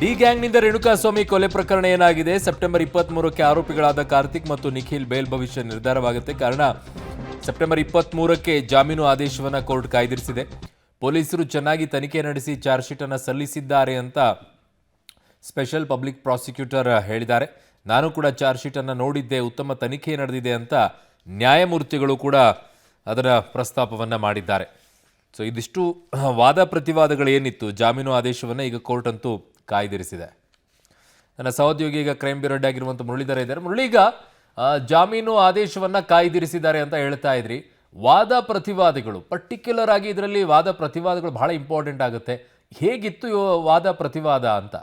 D ಗ್ಯಾಂಗ್ನಿಂದ Renukaswamy ಕೊಲೆ ಪ್ರಕರಣ ಏನಾಗಿದೆ? ಸೆಪ್ಟೆಂಬರ್ 23ಕ್ಕೆ ಆರೋಪಿಗಳಾದ ಕಾರ್ತಿಕ್ ಮತ್ತು ನಿಖಿಲ್ ಬೇಲ್ ಭವಿಷ್ಯ ನಿರ್ಧಾರವಾಗುತ್ತೆ. ಕಾರಣ ಸೆಪ್ಟೆಂಬರ್ 23ಕ್ಕೆ ಜಾಮೀನು ಆದೇಶವನ್ನು ಕೋರ್ಟ್ ಕಾಯ್ದಿರಿಸಿದೆ. ಪೊಲೀಸರು ಚೆನ್ನಾಗಿ ತನಿಖೆ ನಡೆಸಿ ಚಾರ್ಜ್ ಶೀಟ್ ಅನ್ನು ಸಲ್ಲಿಸಿದ್ದಾರೆ ಅಂತ ಸ್ಪೆಷಲ್ ಪಬ್ಲಿಕ್ ಪ್ರಾಸಿಕ್ಯೂಟರ್ ಹೇಳಿದ್ದಾರೆ. ನಾನು ಕೂಡ ಚಾರ್ಜ್ ಶೀಟ್ ಅನ್ನು ನೋಡಿದ್ದೆ, ಉತ್ತಮ ತನಿಖೆ ನಡೆದಿದೆ ಅಂತ ನ್ಯಾಯಮೂರ್ತಿಗಳು ಕೂಡ ಅದರ ಪ್ರಸ್ತಾಪವನ್ನು ಮಾಡಿದ್ದಾರೆ. ಸೊ ಇದಿಷ್ಟು ವಾದ ಪ್ರತಿವಾದಗಳು ಏನಿತ್ತು, ಜಾಮೀನು ಆದೇಶವನ್ನು ಈಗ ಕೋರ್ಟ್ ಅಂತೂ ಕಾಯ್ದಿರಿಸಿದೆ. ನನ್ನ ಸಹೋದ್ಯೋಗಿ ಈಗ ಕ್ರೈಮ್ ಬ್ಯೂರೋ ಆಗಿರುವಂಥ ಮುರಳೀಧರ ಇದ್ದಾರೆ. ಮುರಳಿ, ಈಗ ಜಾಮೀನು ಆದೇಶವನ್ನು ಕಾಯ್ದಿರಿಸಿದ್ದಾರೆ ಅಂತ ಹೇಳ್ತಾ ಇದ್ರಿ. ವಾದ ಪ್ರತಿವಾದಗಳು ಪರ್ಟಿಕ್ಯುಲರ್ ಆಗಿ ಇದರಲ್ಲಿ ವಾದ ಪ್ರತಿವಾದಗಳು ಬಹಳ ಇಂಪಾರ್ಟೆಂಟ್ ಆಗುತ್ತೆ. ಹೇಗಿತ್ತು ವಾದ ಪ್ರತಿವಾದ ಅಂತ?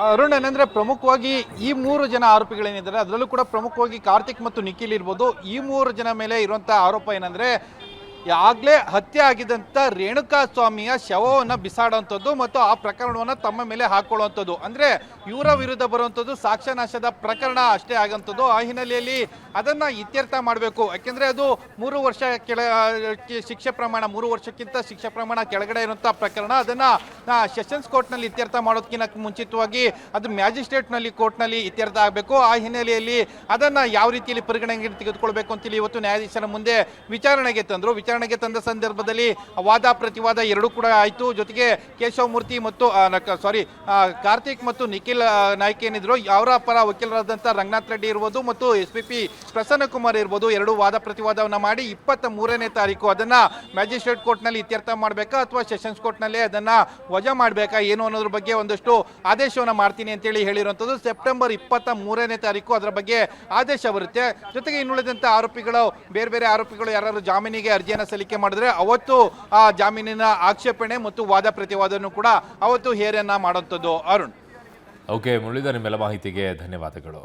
ಅರುಣ್, ಏನಂದ್ರೆ ಪ್ರಮುಖವಾಗಿ ಈ 3 ಜನ ಆರೋಪಿಗಳೇನಿದ್ದಾರೆ ಅದರಲ್ಲೂ ಕೂಡ ಪ್ರಮುಖವಾಗಿ ಕಾರ್ತಿಕ್ ಮತ್ತು ನಿಖಿಲ್ ಇರ್ಬೋದು. ಈ 3 ಜನ ಮೇಲೆ ಇರುವಂತಹ ಆರೋಪ ಏನಂದ್ರೆ ಆಗ್ಲೇ ಹತ್ಯೆ ಆಗಿದ್ದಂಥ ರೇಣುಕಾಸ್ವಾಮಿಯ ಶವವನ್ನು ಬಿಸಾಡುವಂಥದ್ದು ಮತ್ತು ಆ ಪ್ರಕರಣವನ್ನು ತಮ್ಮ ಮೇಲೆ ಹಾಕೊಳ್ಳುವಂಥದ್ದು. ಅಂದ್ರೆ ಇವರ ವಿರುದ್ಧ ಬರುವಂಥದ್ದು ಸಾಕ್ಷ್ಯನಾಶದ ಪ್ರಕರಣ ಅಷ್ಟೇ ಆಗುವಂಥದ್ದು. ಆ ಹಿನ್ನೆಲೆಯಲ್ಲಿ ಅದನ್ನ ಇತ್ಯರ್ಥ ಮಾಡಬೇಕು. ಯಾಕೆಂದ್ರೆ ಅದು 3 ವರ್ಷ ಶಿಕ್ಷೆ ಪ್ರಮಾಣ 3 ವರ್ಷಕ್ಕಿಂತ ಶಿಕ್ಷೆ ಪ್ರಮಾಣ ಕೆಳಗಡೆ ಇರುವಂತಹ ಪ್ರಕರಣ. ಅದನ್ನ ಸೆಷನ್ಸ್ ಕೋರ್ಟ್ನಲ್ಲಿ ಇತ್ಯರ್ಥ ಮಾಡೋದಕ್ಕಿಂತ ಮುಂಚಿತವಾಗಿ ಅದು ಮ್ಯಾಜಿಸ್ಟ್ರೇಟ್ನಲ್ಲಿ ಕೋರ್ಟ್ನಲ್ಲಿ ಇತ್ಯರ್ಥ ಆಗಬೇಕು. ಆ ಹಿನ್ನೆಲೆಯಲ್ಲಿ ಅದನ್ನ ಯಾವ ರೀತಿಯಲ್ಲಿ ಪರಿಗಣನೆಗೆ ತೆಗೆದುಕೊಳ್ಬೇಕು ಅಂತೇಳಿ ಇವತ್ತು ನ್ಯಾಯಾಧೀಶರ ಮುಂದೆ ವಿಚಾರಣೆಗೆ ತಂದರು. ವಿಚಾರಣೆಗೆ ತಂದ ಸಂದರ್ಭದಲ್ಲಿ ವಾದ ಪ್ರತಿವಾದ ಎರಡೂ ಕೂಡ ಆಯಿತು. ಜೊತೆಗೆ ಕೇಶವಮೂರ್ತಿ ಮತ್ತು ಕಾರ್ತಿಕ್ ಮತ್ತು ನಿಖಿಲ್ ನಾಯ್ಕ ಏನಿದ್ರು ಅವರ ಪರ ವಕೀಲರಾದಂಥ ರಂಗನಾಥ್ ರೆಡ್ಡಿ ಇರ್ಬೋದು ಮತ್ತು SPP ಪ್ರಸನ್ನ ಕುಮಾರ್ ಇರ್ಬೋದು, ಎರಡು ವಾದ ಪ್ರತಿವಾದವನ್ನು ಮಾಡಿ 23ನೇ ತಾರೀಕು ಅದನ್ನ ಮ್ಯಾಜಿಸ್ಟ್ರೇಟ್ ಕೋರ್ಟ್ನಲ್ಲಿ ಇತ್ಯರ್ಥ ಮಾಡಬೇಕಾ ಅಥವಾ ಸೆಷನ್ಸ್ ಕೋರ್ಟ್ನಲ್ಲೇ ಅದನ್ನ ವಜಾ ಮಾಡಬೇಕಾ ಏನು ಅನ್ನೋದ್ರ ಬಗ್ಗೆ ಒಂದಷ್ಟು ಆದೇಶವನ್ನು ಮಾಡ್ತೀನಿ ಅಂತೇಳಿ ಹೇಳಿರುವಂಥದ್ದು. ಸೆಪ್ಟೆಂಬರ್ 23ನೇ ತಾರೀಕು ಅದರ ಬಗ್ಗೆ ಆದೇಶ ಬರುತ್ತೆ. ಜೊತೆಗೆ ಇನ್ನುಳಿದಂಥ ಆರೋಪಿಗಳು ಬೇರೆ ಆರೋಪಿಗಳು ಯಾರು ಜಾಮೀನಿಗೆ ಅರ್ಜಿಯನ್ನು ಸಲ್ಲಿಕೆ ಮಾಡಿದ್ರೆ ಅವತ್ತು ಆ ಜಾಮೀನಿನ ಆಕ್ಷೇಪಣೆ ಮತ್ತು ವಾದ ಪ್ರತಿವಾದವನ್ನು ಕೂಡ ಅವತ್ತು ಹೇರನ್ನ ಮಾಡುವಂಥದ್ದು. ಅರುಣ್. ಓಕೆ ಮುರಳೀಧರ್, ನಿಮ್ಮೆಲ್ಲ ಮಾಹಿತಿಗೆ ಧನ್ಯವಾದಗಳು.